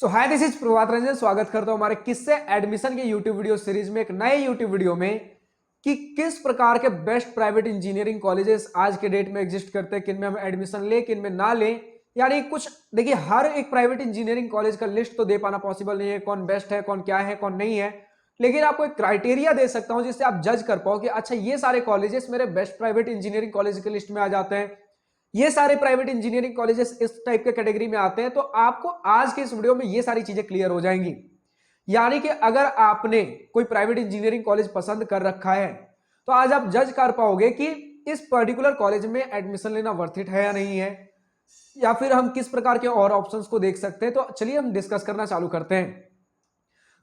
Hi this is Prabhat Ranjan. स्वागत करता हूं हमारे किससे एडमिशन के यूट्यूब वीडियो सीरीज में, एक नए यूट्यूब वीडियो में कि किस प्रकार के बेस्ट प्राइवेट इंजीनियरिंग कॉलेजेस आज के डेट में एग्जिस्ट करते हैं, किन में हम एडमिशन लें किन में ना लें। यानी कुछ देखिए, हर एक प्राइवेट इंजीनियरिंग कॉलेज का लिस्ट तो दे पाना पॉसिबल नहीं है, कौन बेस्ट है, कौन क्या है, कौन नहीं है। लेकिन आपको एक क्राइटेरिया दे सकता हूं जिससे आप जज कर पाओ कि अच्छा ये सारे कॉलेजेस मेरे बेस्ट प्राइवेट इंजीनियरिंग कॉलेज के लिस्ट में आ जाते हैं, ये सारे प्राइवेट इंजीनियरिंग कॉलेजेस इस टाइप के कैटेगरी में आते हैं। तो आपको आज के इस वीडियो में ये सारी चीजें क्लियर हो जाएंगी। यानी कि अगर आपने कोई प्राइवेट इंजीनियरिंग कॉलेज पसंद कर रखा है तो आज आप जज कर पाओगे कि इस पर्टिकुलर कॉलेज में एडमिशन लेना वर्थ इट है या नहीं है, या फिर हम किस प्रकार के और ऑप्शंस को देख सकते हैं। तो चलिए हम डिस्कस करना चालू करते हैं।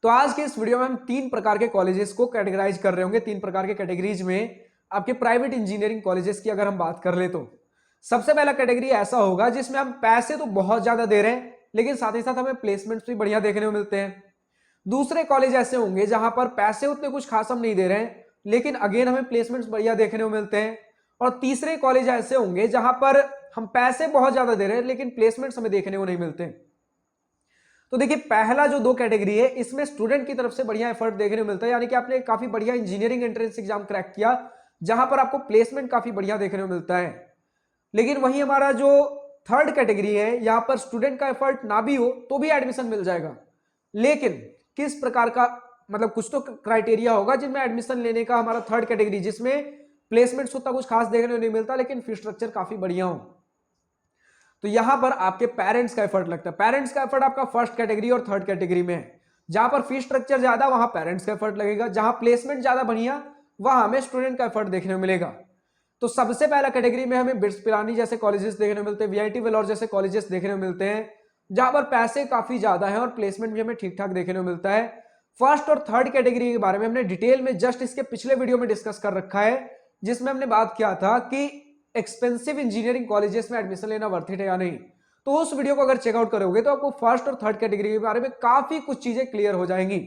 तो आज के इस वीडियो में हम तीन प्रकार के कॉलेजेस को कैटेगराइज कर रहे होंगे, तीन प्रकार के कैटेगरीज में आपके प्राइवेट इंजीनियरिंग कॉलेजेस की अगर हम बात कर ले तो सबसे पहला कैटेगरी ऐसा होगा जिसमें हम पैसे तो बहुत ज्यादा दे रहे हैं लेकिन साथ ही साथ हमें प्लेसमेंट्स भी बढ़िया देखने को मिलते हैं। दूसरे कॉलेज ऐसे होंगे जहां पर पैसे उतने कुछ खास हम नहीं दे रहे हैं लेकिन अगेन हमें प्लेसमेंट्स बढ़िया देखने को मिलते हैं। और तीसरे कॉलेज ऐसे होंगे जहां पर हम पैसे बहुत ज्यादा दे रहे हैं लेकिन प्लेसमेंट्स हमें देखने को नहीं मिलते। तो देखिए, पहला जो दो कैटेगरी है इसमें स्टूडेंट की तरफ से बढ़िया एफर्ट देखने को मिलता है, यानी कि आपने काफी बढ़िया इंजीनियरिंग एंट्रेंस एग्जाम क्रैक किया जहां पर आपको प्लेसमेंट काफी बढ़िया देखने को मिलता है। लेकिन वहीं हमारा जो थर्ड कैटेगरी है, यहां पर स्टूडेंट का एफर्ट ना भी हो तो भी एडमिशन मिल जाएगा, लेकिन किस प्रकार का, मतलब कुछ तो क्राइटेरिया होगा जिनमें एडमिशन लेने का हमारा थर्ड कैटेगरी, जिसमें प्लेसमेंट उतना कुछ खास देखने को नहीं मिलता लेकिन फीस स्ट्रक्चर काफी बढ़िया हो। तो यहां पर आपके पेरेंट्स का एफर्ट लगता है। पेरेंट्स का एफर्ट आपका फर्स्ट कैटेगरी और थर्ड कैटेगरी में है। जहां पर फीस स्ट्रक्चर ज्यादा वहां पेरेंट्स का एफर्ट लगेगा, जहां प्लेसमेंट ज्यादा बढ़िया वहां हमें स्टूडेंट का एफर्ट देखने को मिलेगा। तो सबसे पहला कैटेगरी में हमें बिट्स पिलानी जैसे कॉलेजेस देखने को मिलते हैं, वीआईटी वेलोर जैसे कॉलेजेस देखने को मिलते हैं जहां पर पैसे काफी ज्यादा है और प्लेसमेंट भी हमें ठीक ठाक देखने को मिलता है। फर्स्ट और थर्ड कैटेगरी के बारे में हमने डिटेल में जस्ट इसके पिछले वीडियो में डिस्कस कर रखा है, जिसमें हमने बात किया था कि एक्सपेंसिव इंजीनियरिंग कॉलेजेस में एडमिशन लेना वर्थ इट है या नहीं। तो उस वीडियो को अगर चेकआउट करोगे तो आपको फर्स्ट और थर्ड कैटेगरी के बारे में काफी कुछ चीजें क्लियर हो जाएंगी।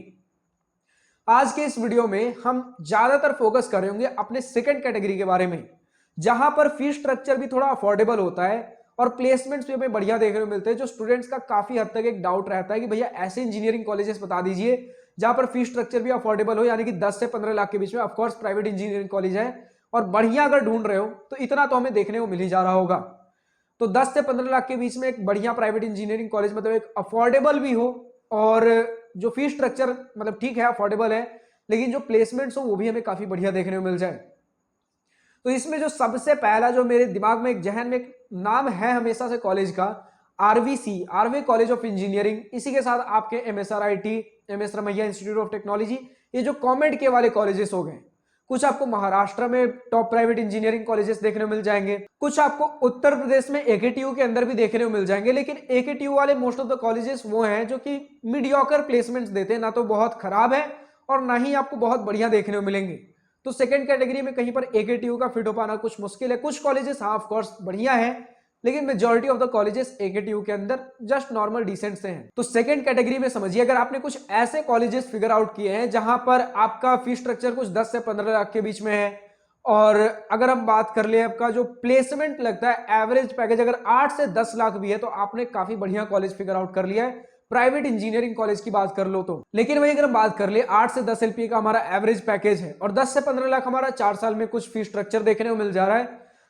आज के इस वीडियो में हम ज्यादातर फोकस करेंगे अपने सेकंड कैटेगरी के बारे में, जहां पर फीस स्ट्रक्चर भी थोड़ा अफोर्डेबल होता है और प्लेसमेंट्स भी हमें बढ़िया देखने को मिलते हैं। जो स्टूडेंट्स का काफी हद तक एक डाउट रहता है कि भैया ऐसे इंजीनियरिंग कॉलेजेस बता दीजिए जहां पर फीस स्ट्रक्चर भी अफोर्डेबल हो, यानी कि 10 से 15 लाख के बीच में। ऑफकोर्स प्राइवेट इंजीनियरिंग कॉलेज है और बढ़िया अगर ढूंढ रहे हो तो इतना तो हमें देखने को मिल ही जा रहा होगा। तो 10 से 15 लाख के बीच में एक बढ़िया प्राइवेट इंजीनियरिंग कॉलेज, मतलब एक अफोर्डेबल भी हो और जो फीस स्ट्रक्चर मतलब ठीक है, अफोर्डेबल है, लेकिन जो प्लेसमेंट्स हो वो भी हमें काफी बढ़िया देखने को मिल जाए। तो इसमें जो सबसे पहला जो मेरे दिमाग में एक जहन में एक नाम है हमेशा से कॉलेज का, RVC, RV college of engineering. इसी के साथ आपके MSRIT, MS Ramaiah institute of technology, ये जो कॉमेड के वाले कॉलेजेस हो गए। कुछ आपको महाराष्ट्र में टॉप प्राइवेट इंजीनियरिंग कॉलेजेस देखने को मिल जाएंगे, कुछ आपको उत्तर प्रदेश में एकेटीयू के अंदर भी देखने को मिल जाएंगे। लेकिन एकेटीयू वाले मोस्ट ऑफ द कॉलेजेस वो हैं जो कि मीडियोकर प्लेसमेंट्स देते हैं, ना तो बहुत खराब है और ना ही आपको बहुत बढ़िया देखने को मिलेंगे। तो सेकंड कैटेगरी में कहीं पर एकेटीयू का फिट हो पाना कुछ मुश्किल है। कुछ कॉलेजेस हाँ ऑफ कोर्स बढ़िया है, लेकिन majority of the colleges AKTU के अंदर जस्ट नॉर्मल डिसेंट से हैं। तो सेकंड कैटेगरी में समझिए, अगर आपने कुछ ऐसे कॉलेजेस फिगर आउट किए हैं जहां पर आपका फीस स्ट्रक्चर कुछ 10 से 15 लाख के बीच में है, और अगर हम बात कर ले आपका जो प्लेसमेंट लगता है एवरेज पैकेज अगर 8 से 10 लाख भी है, तो आपने काफी बढ़िया कॉलेज फिगर आउट कर लिया है प्राइवेट इंजीनियरिंग कॉलेज की बात कर लो तो। लेकिन वही अगर हम बात कर ले 8 से 10 एलपीए का हमारा एवरेज पैकेज है और 10 से 15 लाख हमारा 4 साल में कुछ फीस स्ट्रक्चर देखने को मिल जा रहा है,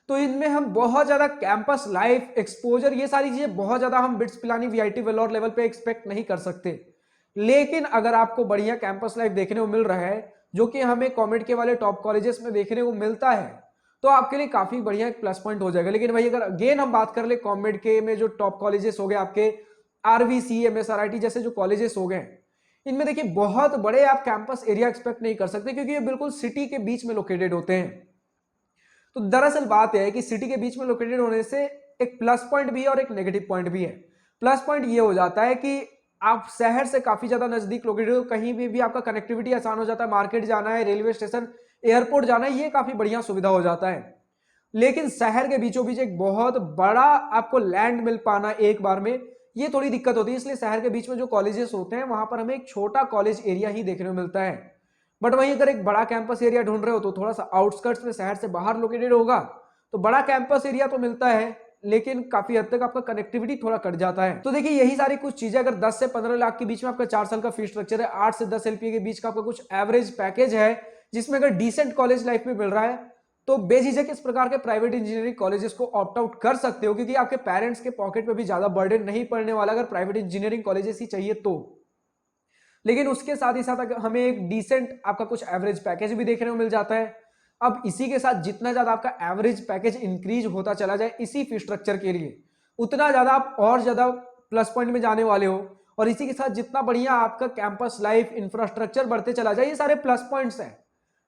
तो इनमें हम बहुत ज्यादा कैंपस लाइफ, एक्सपोजर, ये सारी चीजें बहुत ज्यादा हम BITS Pilani VIT Vellore level पे एक्सपेक्ट नहीं कर सकते। लेकिन अगर आपको बढ़िया कैंपस लाइफ देखने को मिल रहा है जो कि हमें कॉमेड के वाले टॉप कॉलेजेस में देखने को मिलता है, तो आपके लिए काफी बढ़िया एक प्लस पॉइंट हो जाएगा। लेकिन भाई अगर अगेन हम बात कर ले कॉमेड के में जो टॉप कॉलेजेस हो गए आपके आरवीसी, एमएसआरआईटी जैसे जो कॉलेजेस हो गए, इनमें देखिए बहुत बड़े आप कैंपस एरिया एक्सपेक्ट नहीं कर सकते क्योंकि ये बिल्कुल सिटी के बीच में लोकेटेड होते हैं। तो दरअसल बात यह है कि सिटी के बीच में लोकेटेड होने से एक प्लस पॉइंट भी है और एक नेगेटिव पॉइंट भी है। प्लस पॉइंट ये हो जाता है कि आप शहर से काफी ज्यादा नजदीक लोकेटेड हो, कहीं भी आपका कनेक्टिविटी आसान हो जाता है, मार्केट जाना है, रेलवे स्टेशन, एयरपोर्ट जाना है, ये काफी बढ़िया सुविधा हो जाता है। लेकिन शहर के बीचों बीच एक बहुत बड़ा आपको लैंड मिल पाना एक बार में, ये थोड़ी दिक्कत होती है। इसलिए शहर के बीच में जो कॉलेजेस होते हैं वहां पर हमें एक छोटा कॉलेज एरिया ही देखने को मिलता है। बट वहीं अगर एक बड़ा कैंपस एरिया ढूंढ रहे हो तो थोड़ा सा आउटस्कर्ट्स में शहर से बाहर लोकेटेड होगा, तो बड़ा कैंपस एरिया तो मिलता है लेकिन काफी हद तक आपका कनेक्टिविटी थोड़ा कट जाता है। तो देखिए यही सारी कुछ चीजें, अगर 10 से 15 लाख के बीच में आपका 4 साल का फीस स्ट्रक्चर है, 8 से 10 एलपीए के बीच का आपका कुछ एवरेज पैकेज है, जिसमें अगर डिसेंट कॉलेज लाइफ में मिल रहा है, तो बेझिझक इस प्रकार के प्राइवेट इंजीनियरिंग कॉलेजेस को ऑप्ट आउट कर सकते हो, क्योंकि आपके पेरेंट्स के पॉकेट पे भी ज्यादा बर्डन नहीं पड़ने वाला अगर प्राइवेट इंजीनियरिंग कॉलेजेस ही चाहिए तो। लेकिन उसके साथ ही साथ हमें एक डिसेंट आपका कुछ एवरेज पैकेज भी देखने को मिल जाता है। अब इसी के साथ जितना ज्यादा आपका एवरेज पैकेज इंक्रीज होता चला जाए इसी फी स्ट्रक्चर के लिए, उतना ज्यादा आप और ज्यादा प्लस पॉइंट में जाने वाले हो। और इसी के साथ जितना बढ़िया आपका कैंपस लाइफ इंफ्रास्ट्रक्चर बढ़ते चला जाए, ये सारे प्लस पॉइंट्स हैं।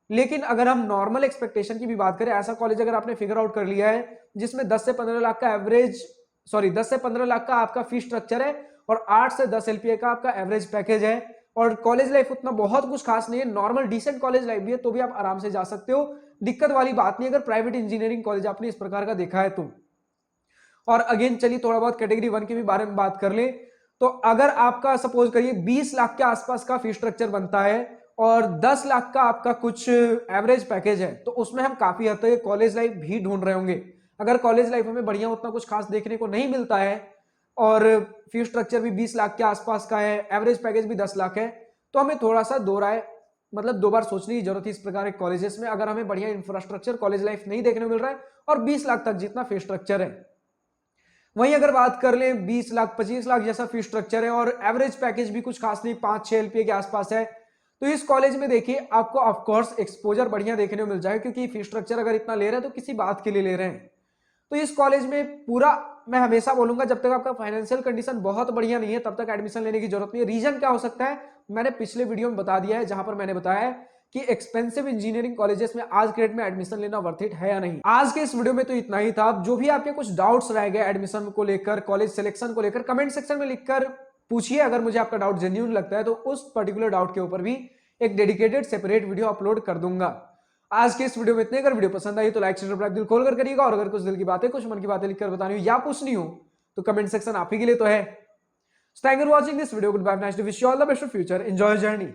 लेकिन अगर हम नॉर्मल एक्सपेक्टेशन की भी बात करें, ऐसा कॉलेज अगर आपने फिगर आउट कर लिया है जिसमें 10 से 15 लाख का एवरेज, 10 से 15 लाख का आपका फी स्ट्रक्चर है और 8 से 10 एलपीए का आपका एवरेज पैकेज है, और कॉलेज लाइफ उतना बहुत कुछ खास नहीं है, नॉर्मल डिसेंट कॉलेज लाइफ भी है, तो भी आप आराम से जा सकते हो, दिक्कत वाली बात नहीं अगर प्राइवेट इंजीनियरिंग कॉलेज आपने इस प्रकार का देखा है तो। और अगेन चलिए थोड़ा बहुत कैटेगरी 1 के भी बारे में बात कर ले, तो अगर आपका सपोज करिए 20 लाख के आसपास का फी स्ट्रक्चर बनता है और 10 लाख का आपका कुछ एवरेज पैकेज है, तो उसमें हम काफी हद तक कॉलेज लाइफ भी ढूंढ रहे होंगे। अगर कॉलेज लाइफ हमें बढ़िया उतना कुछ खास देखने को नहीं मिलता है और फी स्ट्रक्चर भी 20 लाख के आसपास का है, एवरेज पैकेज भी 10 लाख है, तो हमें थोड़ा सा दो बार सोचने की जरूरत है इस प्रकार के कॉलेजेस में, अगर हमें बढ़िया इंफ्रास्ट्रक्चर कॉलेज लाइफ नहीं देखने को मिल रहा है और 20 लाख तक जितना फी स्ट्रक्चर है। वहीं अगर बात कर लें 20 लाख 25 लाख जैसा फी स्ट्रक्चर है और एवरेज पैकेज भी कुछ खास नहीं, 5-6 एलपीए के आसपास है, तो इस कॉलेज में देखिए आपको ऑफकोर्स एक्सपोजर बढ़िया देखने को मिल जाए, क्योंकि फी स्ट्रक्चर अगर इतना ले रहे हैं तो किसी बात के लिए ले रहे हैं। तो इस कॉलेज में पूरा, मैं हमेशा बोलूंगा, जब तक आपका फाइनेंशियल कंडीशन बहुत बढ़िया नहीं है तब तक एडमिशन लेने की जरूरत नहीं है। रीजन क्या हो सकता है मैंने पिछले वीडियो में बता दिया है, जहां पर मैंने बताया है कि एक्सपेंसिव इंजीनियरिंग कॉलेजेस में आज के डेट में एडमिशन लेना वर्थ इट है या नहीं। आज के इस वीडियो में तो इतना ही था। जो भी आपके कुछ डाउट्स रह गए एडमिशन को लेकर, कॉलेज सिलेक्शन को लेकर, कमेंट सेक्शन में लिखकर पूछिए। अगर मुझे आपका डाउट जेन्युइन लगता है तो उस पर्टिकुलर डाउट के ऊपर भी एक डेडिकेटेड सेपरेट वीडियो अपलोड कर दूंगा। आज के इस वीडियो में इतने। अगर वीडियो पसंद आई तो लाइक शेयर सब्सक्राइब दिल खोल कर करिएगा, और अगर कुछ दिल की बातें, कुछ मन की बातें लिखकर बतानी हो या पूछनी हो तो कमेंट सेक्शन आप ही के लिए तो है। Thank you for watching this video. Good bye, nice to wish you all the best for future, enjoy journey.